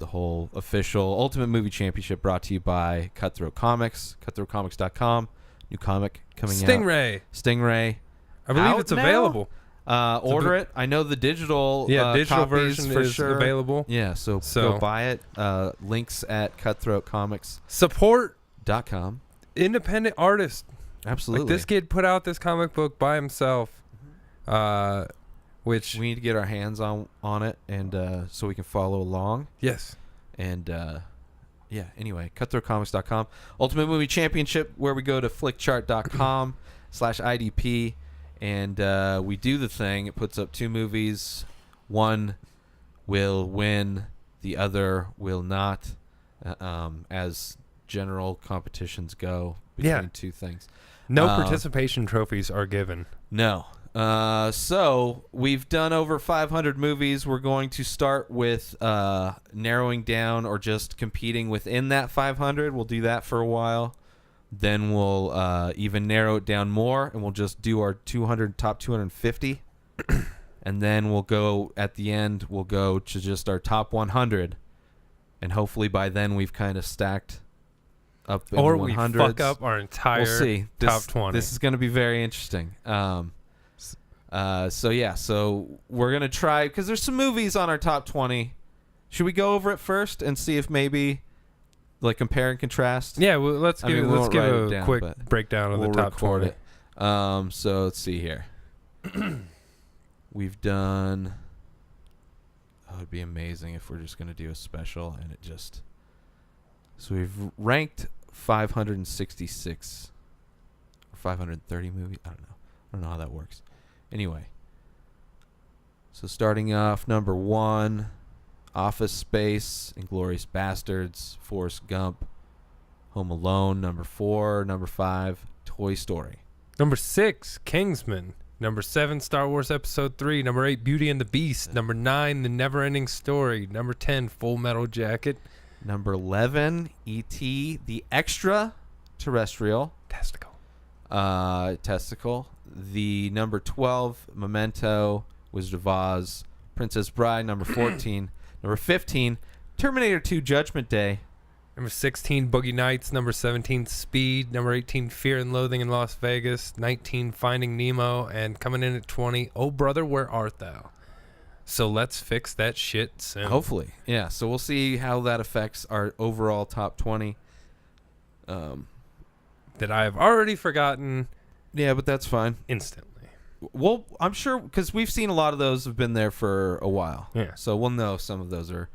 the whole official Ultimate Movie Championship brought to you by Cutthroat Comics, cutthroatcomics.com. New comic coming out. Stingray. I believe it's available. Order it. I know the digital digital copies version for is sure. available. Yeah, so go buy it. Links at cutthroatcomics.com. Support independent artists. Absolutely. Like this kid put out this comic book by himself. Which we need to get our hands on it, and so we can follow along. Yes. And anyway, cutthroatcomics.com. Ultimate Movie Championship, where we go to flickchart.com/IDP, and we do the thing. It puts up 2 movies. One will win, the other will not, as general competitions go between 2 things. No participation trophies are given. No. So we've done over 500 movies. We're going to start with narrowing down or just competing within that 500. We'll do that for a while. Then we'll even narrow it down more, and we'll just do our top 250. And then we'll go, at the end, we'll go to just our top 100. And hopefully by then we've kind of stacked up in or the 100s. we fuck up our entire we'll see. top 20. This is going to be very interesting. So we're going to try, because there's some movies on our top 20. Should we go over it first and see if maybe, like, compare and contrast? Yeah, well, let's give a quick breakdown of the top 20. It. So let's see here. We've done... Oh, it'd be amazing if we're just going to do a special and it just... So we've ranked 566 or 530 movies. I don't know how that works. Anyway, so starting off, number 1, Office Space, Inglourious Bastards, Forrest Gump, Home Alone. Number 4, number 5, Toy Story. Number 6, Kingsman. Number 7, Star Wars Episode 3. Number 8, Beauty and the Beast. Number 9, The Never-Ending Story. Number 10, Full Metal Jacket. Number 11, E.T. The Extraterrestrial. Testicle. The number 12, Memento, Wizard of Oz, Princess Bride. Number 14. Number 15, Terminator 2 Judgment Day. Number 16, Boogie Nights. Number 17, Speed. Number 18, Fear and Loathing in Las Vegas. 19, Finding Nemo. And coming in at 20, Oh Brother, Where Art Thou? So let's fix that shit soon. Hopefully. Yeah, so we'll see how that affects our overall top 20. That I have already forgotten. Yeah, but that's fine. Instantly. Well, I'm sure, because we've seen a lot of those have been there for a while. Yeah. So we'll know some of those are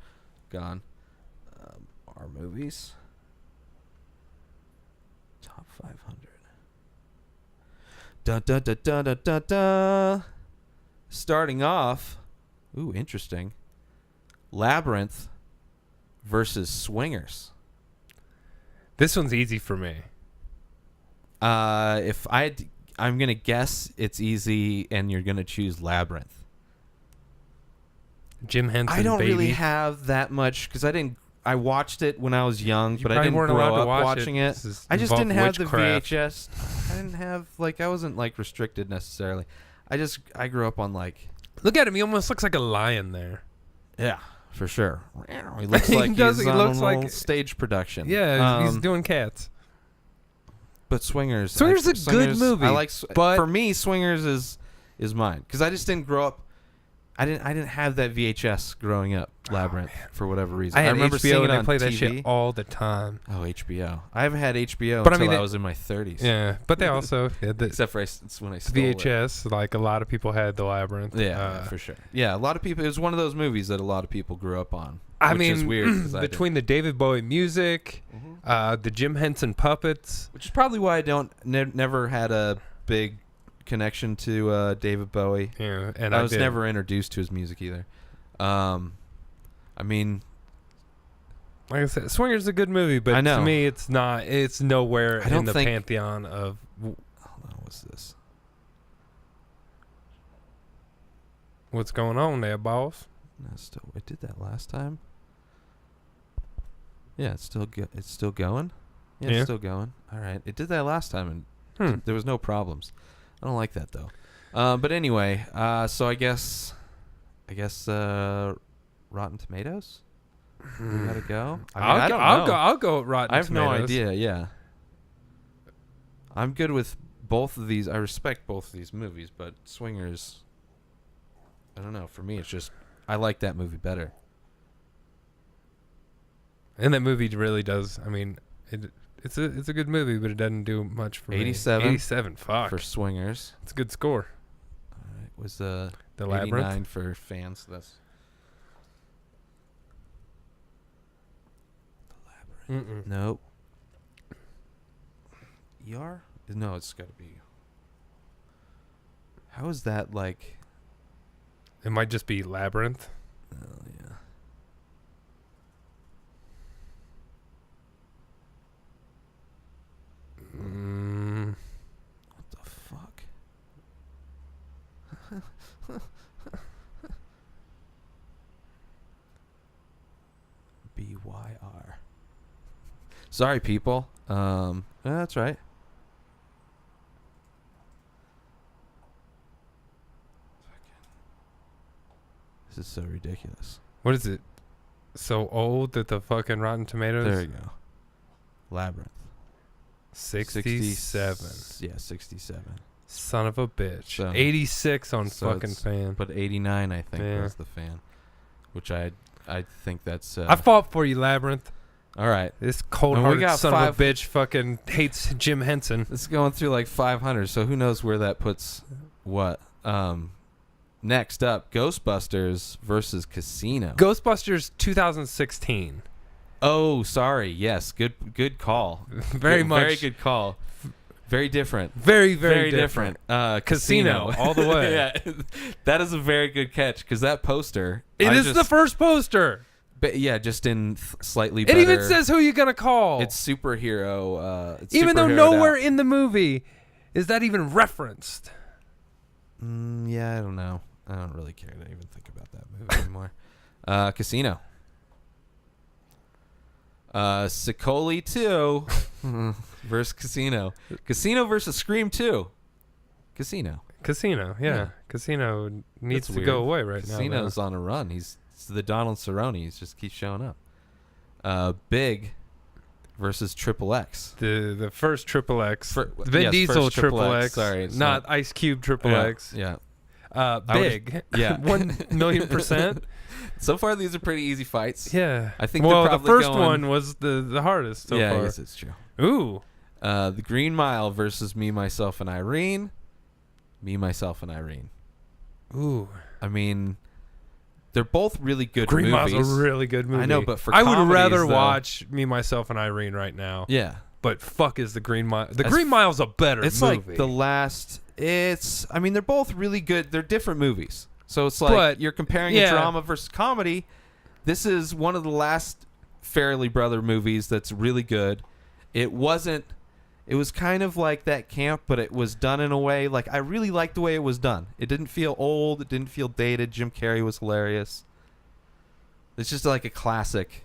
gone. Our movies. Top 500. Da da da da da da da. Starting off, ooh, interesting. Labyrinth versus Swingers. This one's easy for me. I'm gonna guess it's easy, and you're gonna choose Labyrinth. Jim Henson. I don't baby. really have that much because I watched it when I was young, but I didn't weren't grow allowed to up watch watching it. I just didn't have the VHS. I didn't have I wasn't restricted necessarily. I grew up on Look at him. He almost looks like a lion there. Yeah, for sure. He looks like he looks like stage production. Yeah, he's doing cats. But Swingers. Swingers is a good movie. But for me, Swingers is mine because I just didn't grow up. I didn't have that VHS growing up. Labyrinth for whatever reason. I remember HBO seeing it and I on played TV. that shit all the time. Oh, HBO. I haven't had HBO but until I was in my 30s. Yeah, but they also had the except for it's when I stole VHS. Like a lot of people had the Labyrinth. Yeah, for sure. Yeah, a lot of people. It was one of those movies that a lot of people grew up on. Which is weird between the David Bowie music, the Jim Henson puppets, which is probably why I never had a big connection to David Bowie. Yeah, and I was never introduced to his music either. I mean, like I said, Swingers is a good movie, but to me, it's not. It's nowhere in the pantheon of. Hold on, what's this? What's going on there, boss? I did that last time. Yeah, it's still it's still going. Yeah, it's still going. All right, it did that last time, and there was no problems. I don't like that though. But anyway, so I guess Rotten Tomatoes. We gotta go. I don't know. I'll go with Rotten I have Tomatoes. no idea. Yeah. I'm good with both of these. I respect both of these movies, but Swingers, I don't know. For me, it's just I like that movie better. And that movie really does. I mean, it's a good movie, but it doesn't do much for 87. me. 87. Fuck. For Swingers. It's a good score. It was the 89 Labyrinth for fans. That's the Labyrinth. Nope. ER? No, it's got to be. How is that like? It might just be Labyrinth. Oh yeah. What the fuck? BYR. Sorry, people. That's right. This is so ridiculous. What is it? So old that the fucking Rotten Tomatoes? There you go. Labyrinth. 67. Yeah, 67. Son of a bitch. So- 86 on so fucking it's- fan. But 89, I think, Yeah. was the fan. Which I think that's... I fought for you, Labyrinth. all right. This And we cold-hearted got son of five- a bitch fucking hates Jim Henson. This is going through like 500, so who knows where that puts what. Next up, Ghostbusters versus Casino. Ghostbusters 2016. Oh, sorry. Yes, good call. Very much. Very good call. Very different. Very different. Casino, all the way. Yeah, that is a very good catch because that poster. It is the first poster. But yeah, just in slightly It better. even says who you're going to call. It's superhero. It's even though superheroed nowhere out. in the movie is that even referenced. Yeah, I don't know. I don't really care to even think about that movie anymore. Casino. Sicoli 2 versus Casino. Casino versus Scream 2. Casino. Casino, yeah. Yeah. Casino needs That's to go weird. away right now. Casino's on a run. He's the Donald Cerrone. He just keeps showing up. Big versus Triple X. The first Triple X. Fir- Vin yes, Diesel first Triple Triple X. X. Sorry, it's not not- Ice Cube Triple Yeah, X. Yeah. Big. Yeah. 1,000,000%. So far, these are pretty easy fights. Yeah. I think well, they're the probably first going- one was the hardest so yeah, far. I guess it's true. Ooh. The Green Mile versus Me, Myself, and Irene. Me, Myself, and Irene. Ooh. I mean, they're both really good Green movies. Mile's a really good movie. I know, but for I would comedies, rather though- watch Me, Myself, and Irene right now. Yeah. But fuck is the Green Mile. The That's- Green Mile's a better It's movie. like the last. I mean, they're both really good. They're different movies. So it's like But, you're comparing yeah. a drama versus comedy. This is one of the last Farrelly Brother movies that's really good. It wasn't. It was kind of like that camp, but it was done in a way like I really liked the way it was done. It didn't feel old. It didn't feel dated. Jim Carrey was hilarious. It's just like a classic,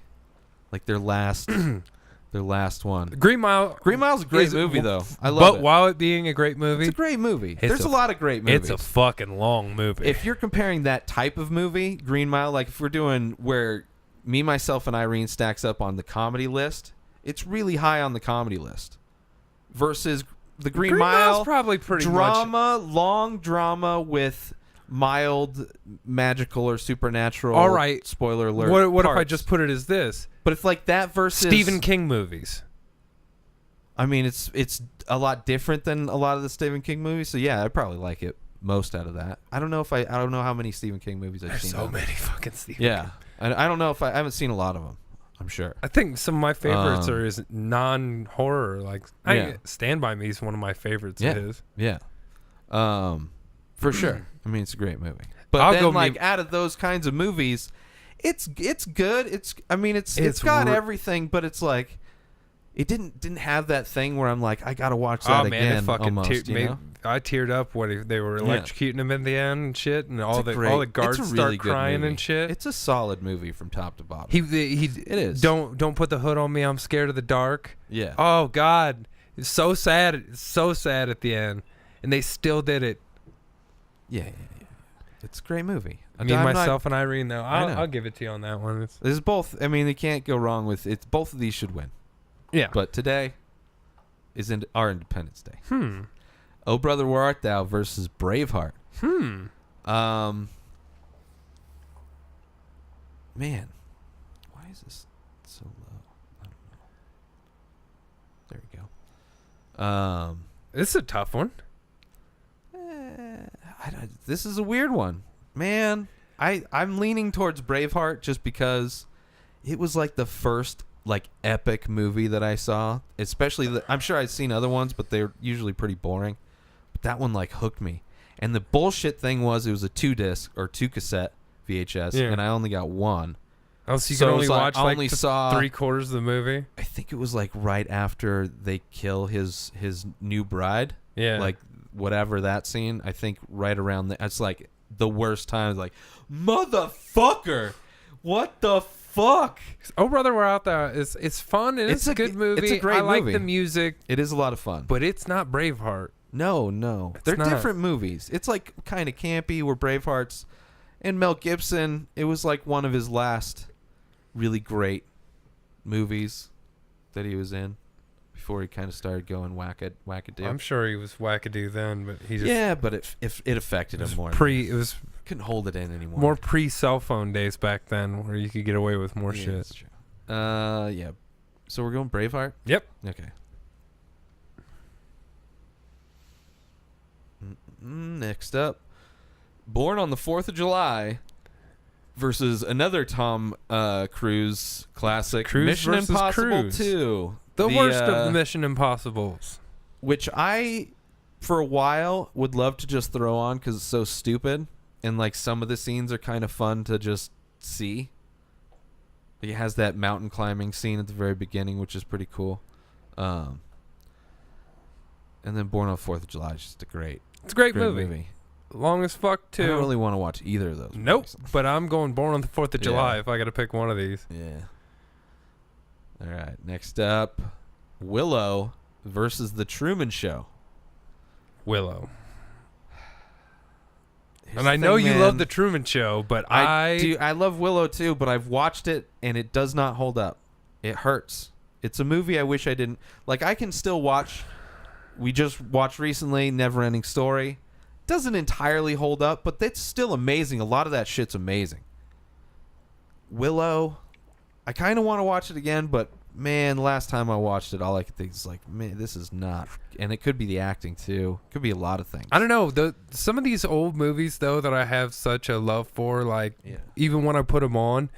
like their last one. Green Mile. Green Mile's a great is- movie, though. I But love it. while it being a great movie, It's a great movie. It's There's a lot of great movies. it's a fucking long movie. If you're comparing that type of movie, Green Mile, like if we're doing where Me, Myself, and Irene stacks up on the comedy list, it's really high on the comedy list. Versus the Green Mile's Mile, probably pretty much. drama, long drama with mild magical or supernatural. All right. Spoiler alert. What if I parts. just put it as this? But if like that versus Stephen King movies. I mean, it's a lot different than a lot of the Stephen King movies. So yeah, I probably like it most out of that. I don't know how many Stephen King movies I've There's seen. so many fucking Stephen Yeah, King. I don't know if I haven't seen a lot of them. I'm sure. I think some of my favorites Um, are his non-horror. Like Yeah. Stand By Me is one of my favorites Yeah. of his. Yeah, for sure. I mean, it's a great movie. But I'll then, go like, out of those kinds of movies, it's good. It's It's got re- everything, but it's like it didn't have that thing where I'm like, I gotta watch that Oh man, again. it fucking almost, you know? I teared up when they were Yeah. electrocuting him in the end and shit, and all the guards it's a start really good crying movie. and shit. It's a solid movie from top to bottom. It is. Don't put the hood on me. I'm scared of the dark. Yeah. Oh God, it's so sad. It's so sad at the end, and they still did it. Yeah. It's a great movie. Me, I'm not- myself, and Irene, though. I know. I'll give it to you on that one. This is both. I mean, you can't go wrong with it. Both of these should win. Yeah. But today is our Independence Day. Hmm. Oh Brother, Where Art Thou versus Braveheart. Man, why is this so low? I don't know. There we go. This is a tough one. This is a weird one, man. I'm leaning towards Braveheart just because it was like the first like epic movie that I saw. Especially, I'm sure I've seen other ones, but they're usually pretty boring. But that one like hooked me. And the bullshit thing was it was a 2-disc or 2-cassette VHS, and I only got one. Oh, so you So can it only was like, watch I like only saw 3/4 of the movie. I think it was like right after they kill his new bride. Yeah. Like whatever that scene. I think right around that's like the worst time. It's like, motherfucker, what the fuck? Oh Brother, We're Out There. It's fun and it's a good movie. It's a great I like movie. the music, It is a lot of fun. but it's not Braveheart. No. They're not. different movies. It's like kind of campy where Braveheart's and Mel Gibson, it was like one of his last really great movies that he was in before he kind of started going wackadoo. I'm sure he was wackadoo then, but he just Yeah, but it affected him more. it was Couldn't hold it in anymore. more pre-cell phone days back then, where you could get away with more Yeah, shit. that's true. Yeah. So we're going Braveheart? Yep. Okay. Next up, Born on the 4th of July versus another Tom Cruise classic, Cruise Mission versus Impossible Cruise. 2. The worst of the Mission Impossibles. Which I, for a while, would love to just throw on because it's so stupid. And like some of the scenes are kind of fun to just see. It has that mountain climbing scene at the very beginning, which is pretty cool. And then Born on the 4th of July is just a great It's a great movie. Long as fuck too. I don't really want to watch either of those. Nope. movies. But I'm going Born on the 4th of July if I got to pick one of these. Yeah. All right. Next up, Willow versus The Truman Show. Willow. Here's And the I know thing, you man. love The Truman Show, but I love Willow too, but I've watched it and it does not hold up. It hurts. It's a movie I wish I didn't like. I can still watch. We just watched recently Neverending Story. Doesn't entirely hold up, but that's still amazing. A lot of that shit's amazing. Willow, I kind of want to watch it again, but man, last time I watched it, all I could think is like, man, this is not. And it could be the acting too. Could be a lot of things. I don't know. Some of these old movies though that I have such a love for, like even when I put them on,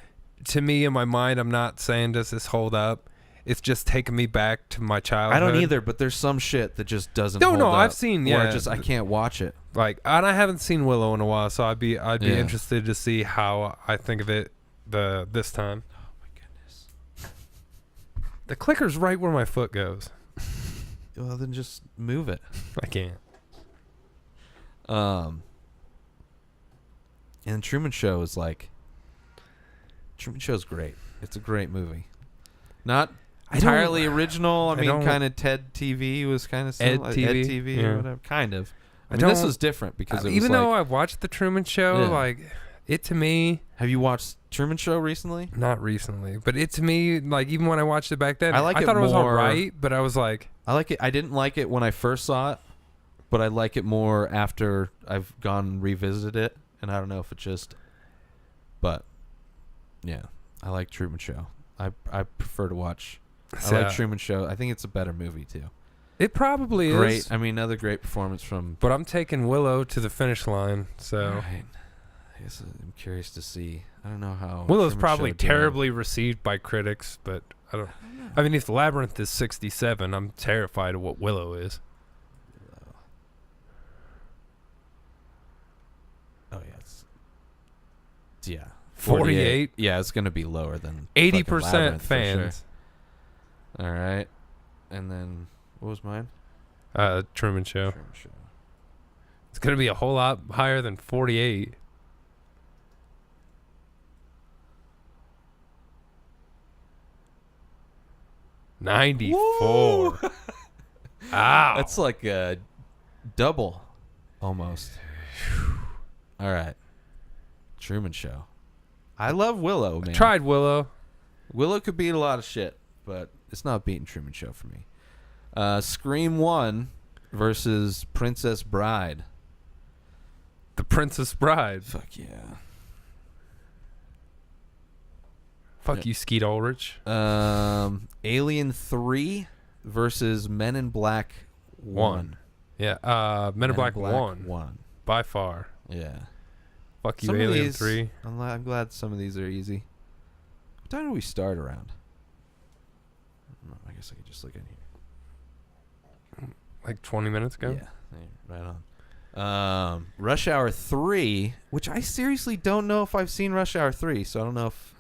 to me in my mind, I'm not saying does this hold up. It's just taking me back to my childhood. I don't either, but there's some shit that just doesn't. No, hold no, up, I've seen. where Yeah, I can't watch it. Like, and I haven't seen Willow in a while, so I'd be Yeah. interested to see how I think of it this time. Oh my goodness. The clicker's right where my foot goes. Well, then just move it. I can't. And Truman Show is like. Truman Show's great. It's a great movie. Not entirely original. I mean, kind of Ted TV was kind of Ed TV, or yeah. whatever. Kind of. I mean, don't- this was different because it was even like, though I watched the Truman Show, Yeah. like it to me, have you watched Truman Show recently? not recently, but it to me, like even when I watched it back then, I like it thought it was all more- right, but I was like, I like it. I didn't like it when I first saw it, but I like it more after I've gone and revisited it. And I don't know if it's just, but yeah, I like Truman Show. I prefer to watch. I like Truman Show. I think it's a better movie too. It probably Great. is. I mean, another great performance from. But I'm taking Willow to the finish line, so Right. I guess I'm curious to see. I don't know how. Willow's Truman probably Show did. terribly received by critics, but I don't. I mean, if Labyrinth is 67, I'm terrified of what Willow is. Oh yeah. Yeah. 48. Yeah, it's gonna be lower than 80% fucking Labyrinth, for fans. sure. All right. And then what was mine? Truman Show. Truman Show. It's gonna be a whole lot higher than 48. $94. Ow. That's like a double, almost. All right. Truman Show. I love Willow, man. Tried Willow. Willow could beat a lot of shit, but it's not beating Truman Show for me. Scream 1 versus Princess Bride. The Princess Bride. Fuck yeah. Fuck you, Skeet Ulrich. Alien 3 versus Men in Black 1. Yeah, Men in Black 1. 1. By far. Yeah. Fuck you, Some of Alien these, 3. I'm glad some of these are easy. What time do we start around? I guess I could just look in here. Like 20 minutes ago? Yeah, right on. Rush Hour 3, which I seriously don't know if I've seen Rush Hour 3, so I don't know if...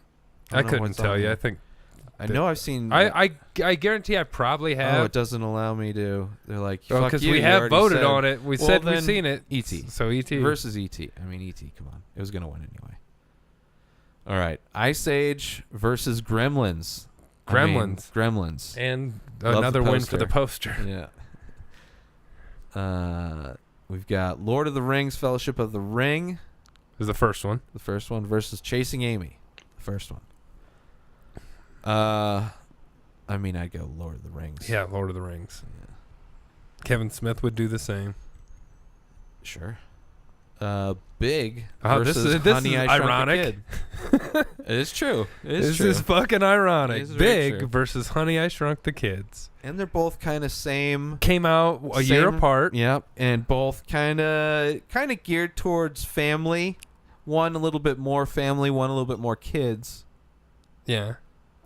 I couldn't tell you. I know I've seen... I guarantee I probably have. Oh, it doesn't allow me to. They're like, oh, because we have voted said, on it. We well, said we've seen it. E.T. So E.T. versus E.T. I mean, E.T., come on. It was going to win anyway. All right. Ice Age versus Gremlins. Gremlins. And Love another the win for the poster. Yeah. We've got Lord of the Rings, Fellowship of the Ring. This is the first one. The first one versus Chasing Amy. The first one. I mean, I'd go Lord of the Rings. Yeah, Lord of the Rings. Yeah. Kevin Smith would do the same. Sure. Big Oh, versus this Honey, is I Shrunk ironic. the Kid. It is true. This is fucking ironic. It is very Big true. versus Honey, I Shrunk the Kids. And they're both kind of same. Came out a year apart. Yep. And both kind of geared towards family. One a little bit more family, one a little bit more kids. Yeah.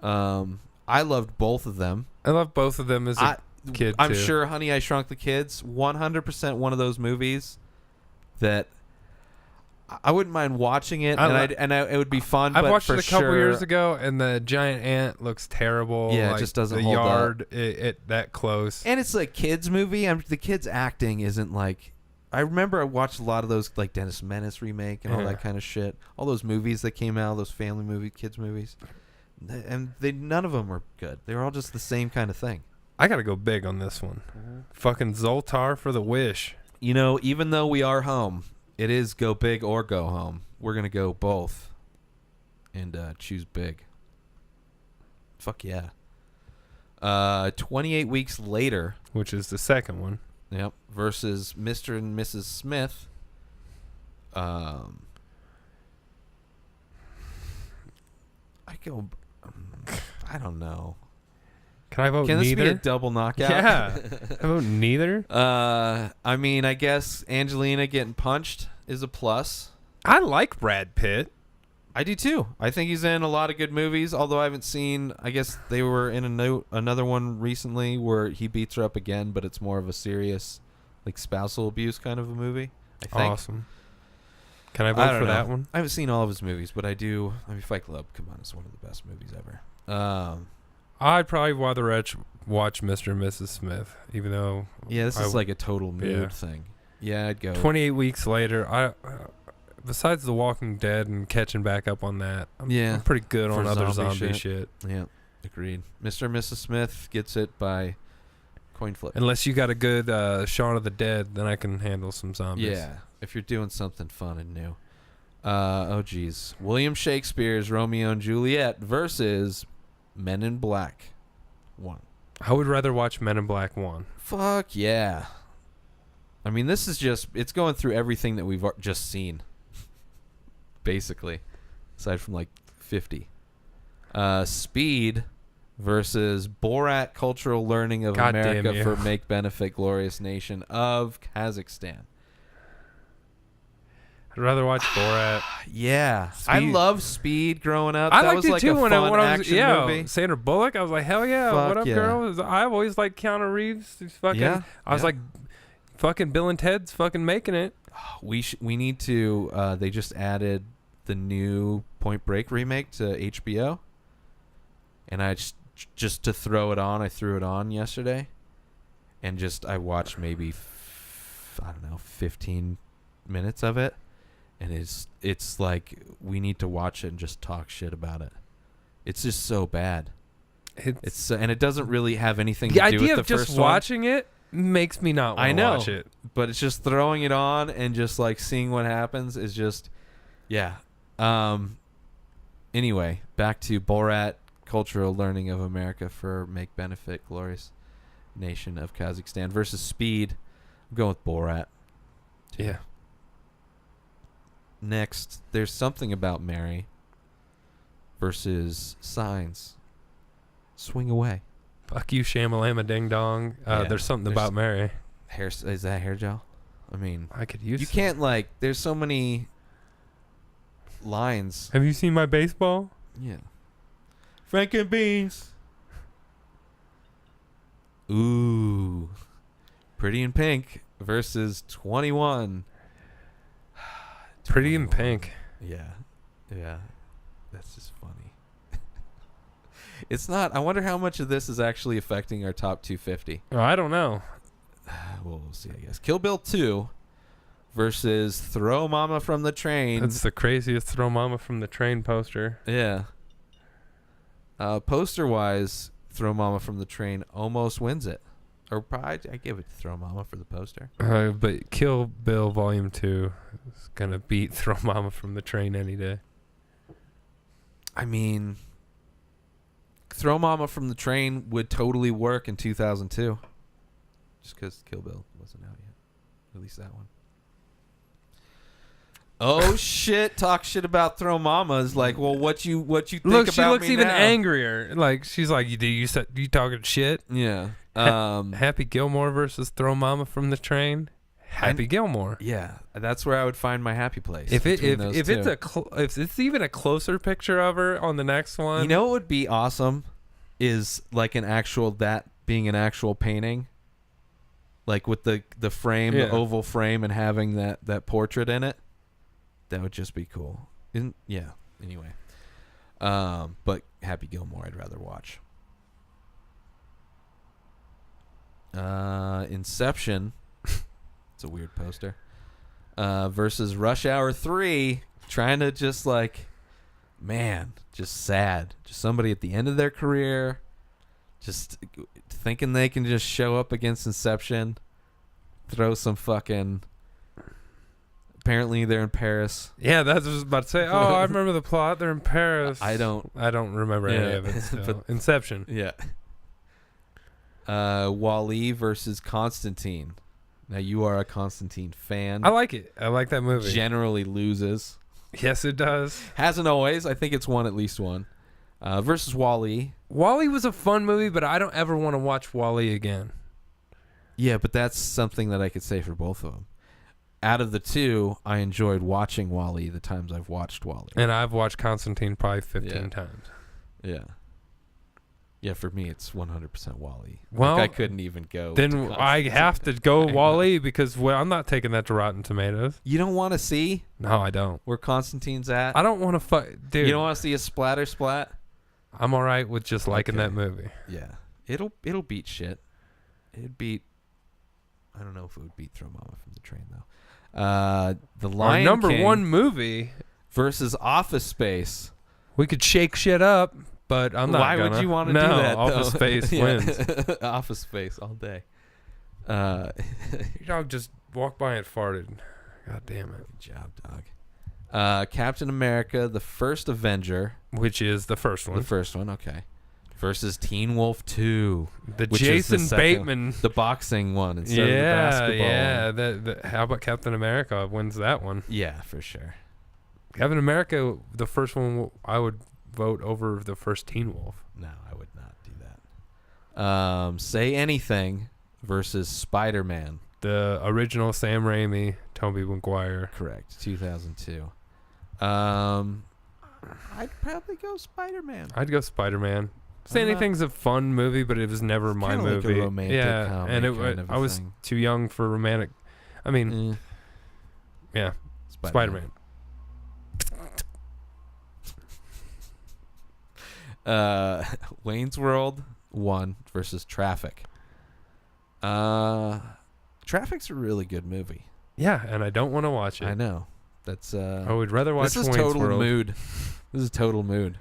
I loved both of them. I love both of them as a kid, I'm too. sure Honey, I Shrunk the Kids, 100% one of those movies that I wouldn't mind watching it, it would be fun. I but watched for it a couple sure, years ago, and the giant ant looks terrible. Yeah, like it just doesn't the hold yard, up. It that close. And it's like kids movie. The kids acting isn't like. I remember I watched a lot of those, like Dennis Menace remake and all that kind of shit. All those movies that came out, those family movie, kids movies, and none of them were good. They were all just the same kind of thing. I gotta go big on this one. Fucking Zoltar for the Wish. You know, even though we are home, it is go big or go home. We're gonna go both, and choose big. Fuck yeah. 28 weeks later, Which is the second one. yep, versus Mr. and Mrs. Smith. I go. I don't know. Can I vote Can this neither? be a double knockout? Yeah. I vote neither. I mean, I guess Angelina getting punched is a plus. I like Brad Pitt. I do too. I think he's in a lot of good movies, although I haven't seen, I guess they were in another one recently where he beats her up again, but it's more of a serious, like, spousal abuse kind of a movie, I think. Awesome. Can I vote for that one? I haven't seen all of his movies, but I do. I mean, Fight Club, come on, it's one of the best movies ever. I'd probably rather watch Mr. and Mrs. Smith, even though... Yeah, this is like a total mood thing. Yeah, I'd go. 28 weeks later, besides The Walking Dead and catching back up on that, I'm pretty good on other zombie shit. Yeah, agreed. Mr. and Mrs. Smith gets it by coin flip. Unless you got a good Shaun of the Dead, then I can handle some zombies. Yeah, if you're doing something fun and new. Oh, geez. William Shakespeare's Romeo and Juliet versus Men in Black 1. I would rather watch Men in Black 1. Fuck yeah. I mean, this is just, it's going through everything that we've just seen. Basically. Aside from like 50. Speed versus Borat Cultural Learning of God America damn you. for Make Benefit Glorious Nation of Kazakhstan. I'd rather watch Borat. Yeah. I Speed. love Speed growing up. I that liked was it like too a when fun I was action movie. Sandra Bullock. I was like, hell yeah, Fuck what up, yeah. girl? I've always liked Keanu Reeves. He's fucking. Yeah, I was like, fucking Bill and Ted's fucking making it. We need to. They just added the new Point Break remake to HBO, and I just to throw it on. I threw it on yesterday, and I watched maybe 15 minutes of it, and it's like we need to watch it and just talk shit about it. It's just so bad. It's and it doesn't really have anything to do with the first one. The idea of just watching it makes me not want to watch it. But it's just throwing it on and just like seeing what happens is just, yeah. Anyway, back to Borat, Cultural Learning of America for Make Benefit, Glorious Nation of Kazakhstan versus Speed. I'm going with Borat. Yeah. Next, There's Something About Mary versus Signs. Swing Away. Fuck you, Shamalama Ding Dong. There's something about Mary. Is that hair gel? I mean, I could use. You can't there's so many lines. Have you seen my baseball? Yeah. Frank and Beans. Ooh. Pretty in Pink versus 21. Pretty in Pink. Yeah. That's just funny. It's not. I wonder how much of this is actually affecting our top 250. Oh, I don't know. Well, we'll see, I guess. Kill Bill 2 versus Throw Mama from the Train. That's the craziest Throw Mama from the Train poster. Yeah. Poster-wise, Throw Mama from the Train almost wins it. Or probably, I give it to Throw Mama for the poster. But Kill Bill Volume 2 is going to beat Throw Mama from the Train any day. I mean, Throw Mama from the Train would totally work in 2002. Just because Kill Bill wasn't out yet. At least that one. Oh shit! Talk shit about Throw Mama is like, well, what you think about me now? Look, she looks even angrier. Like she's like, you talking shit? Yeah. Happy Gilmore versus Throw Mama from the Train. Happy Gilmore. Yeah, that's where I would find my happy place. If it's even a closer picture of her on the next one, you know what would be awesome is like that being an actual painting, like with the frame, the oval frame, and having that portrait in it. That would just be cool. Anyway. But Happy Gilmore I'd rather watch. Inception. It's a weird poster. Versus Rush Hour 3. Trying to just just sad. Just somebody at the end of their career. Just thinking they can just show up against Inception. Throw some fucking... Apparently they're in Paris. Yeah, that's what I was about to say. Oh, I remember the plot. They're in Paris. I don't remember any of it still. But Inception. Yeah. Wall-E versus Constantine. Now you are a Constantine fan. I like it. I like that movie. Generally loses. Yes, it does. Hasn't always. I think it's won at least one. Versus Wall-E. Wall-E was a fun movie, but I don't ever want to watch Wall-E again. Yeah, but that's something that I could say for both of them. Out of the two, I enjoyed watching Wall-E the times I've watched Wall-E. And I've watched Constantine probably 15 times. Yeah. Yeah, for me, it's 100% Wall-E. Well, I couldn't even go. Then I have to go Wall-E because I'm not taking that to Rotten Tomatoes. You don't want to see? No, I don't. Where Constantine's at? I don't want to fight. Dude. You don't want to see a splatter splat? I'm all right with just liking that movie. Yeah. It'll beat shit. It'd beat... I don't know if it would beat Throw Mama from the Train, though. The Lion number King one movie versus Office Space. We could shake shit up, but I'm not Why gonna. would you want to do that? Office Space wins. Office Space all day. Your dog just walked by and farted. God damn it. Good job, dog. Captain America, the First Avenger. Which is the first one. The first one, okay. Versus Teen Wolf 2. The Jason Bateman. The boxing one instead of the basketball one. Yeah. How about Captain America wins that one? Yeah, for sure. Captain America, the first one, I would vote over the first Teen Wolf. No, I would not do that. Say Anything versus Spider-Man. The original Sam Raimi, Tobey Maguire. Correct, 2002. I'd probably go Spider-Man. I'd go Spider-Man. Say Anything's a fun movie, but it was never my movie. Like a romantic comedy and kind of I was thing. too young for romantic. I mean, yeah, Spider-Man. Wayne's World 1 versus Traffic. Traffic's a really good movie. Yeah, and I don't want to watch it. I know. That's I would rather watch Wayne's Wayne's World. Mood. This is total mood.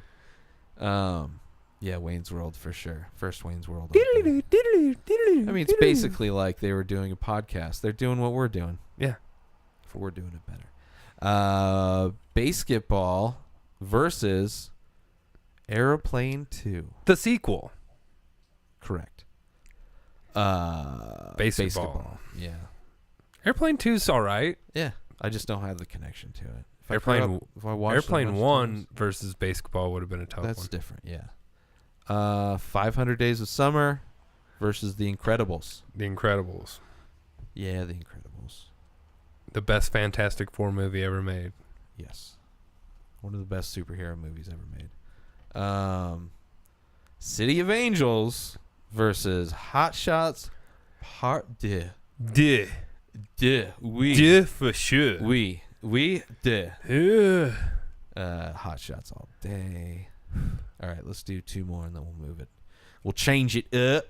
Yeah, Wayne's World for sure. First Wayne's World. I mean, it's basically like they were doing a podcast. They're doing what we're doing. Yeah. If we're doing it better. Basketball versus Airplane 2. The sequel. Correct. Basketball. Yeah. Airplane 2's all right. Yeah. I just don't have the connection to it. If I watched it Airplane a bunch of 1 times, versus Basketball would have been a tough that's one. different. Yeah. 500 Days of Summer versus The Incredibles. The Incredibles. Yeah, The Incredibles. The best Fantastic Four movie ever made. Yes. One of the best superhero movies ever made. City of Angels versus Hot Shots Part 2. Duh. Oui. For sure. Oui. De. Yeah. Hot Shots all day. All right, let's do 2 more and then we'll move it. We'll change it up.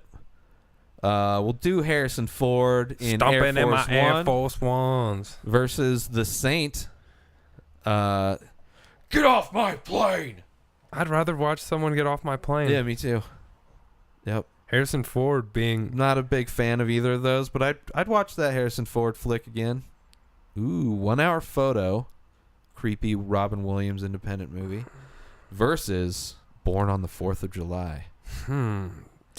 We'll do Harrison Ford in Stomping Air in Force my Air One Force Ones. versus The Saint. Get off my plane. I'd rather watch someone get off my plane. Yeah, me too. Yep. Harrison Ford being... Not a big fan of either of those, but I'd watch that Harrison Ford flick again. Ooh, 1 Hour Photo, creepy Robin Williams independent movie, versus Born on the 4th of July. 2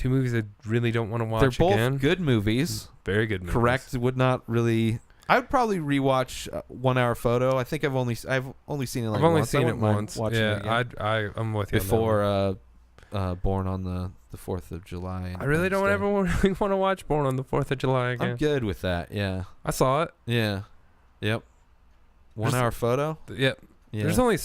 movies I really don't want to watch They're both again. good movies. Very good movies. Correct. Would not really. I would probably rewatch 1 Hour Photo. I think I've only seen it like I've only once. seen I it wouldn't mind once. watching it Yeah, again. I'm with you. Before Born on the 4th of July. I really don't ever really want to watch Born on the 4th of July again. I'm good with that. Yeah. I saw it. Yeah. Yep. 1 Just- Hour Photo. Yep. Yeah. There's only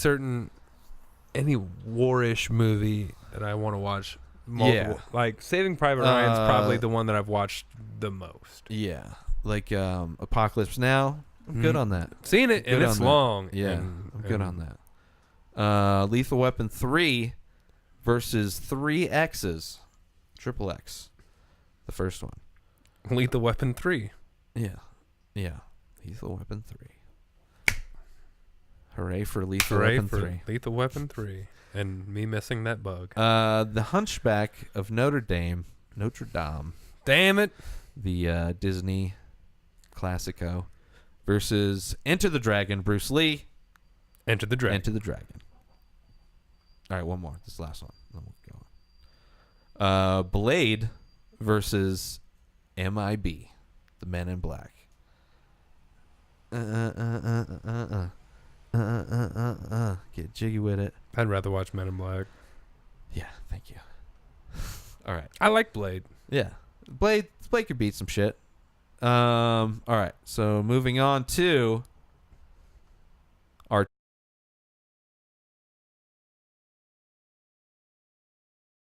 any warish movie that I want to watch. Yeah. Like Saving Private Ryan's probably the one that I've watched the most. Yeah. Like Apocalypse Now. I'm good on that. Seen it, and Good it's on that. long. Yeah. and- I'm good and on that. Lethal Weapon 3 versus 3 X's. Triple X. The first one. Lethal Weapon 3. Yeah. Yeah. Lethal Weapon 3. Hooray for Lethal Weapon 3. Lethal Weapon 3. And me missing that bug. The Hunchback of Notre Dame. Damn it. The Disney Classico. Versus Enter the Dragon, Bruce Lee. Enter the Dragon. Enter the Dragon. All right, one more. This is the last one. Then we'll go on. Blade versus MIB. The Men in Black. Get jiggy with it. I'd rather watch Men in Black. Yeah, thank you. All right. I like Blade. Yeah. Blade could beat some shit. All right. So moving on to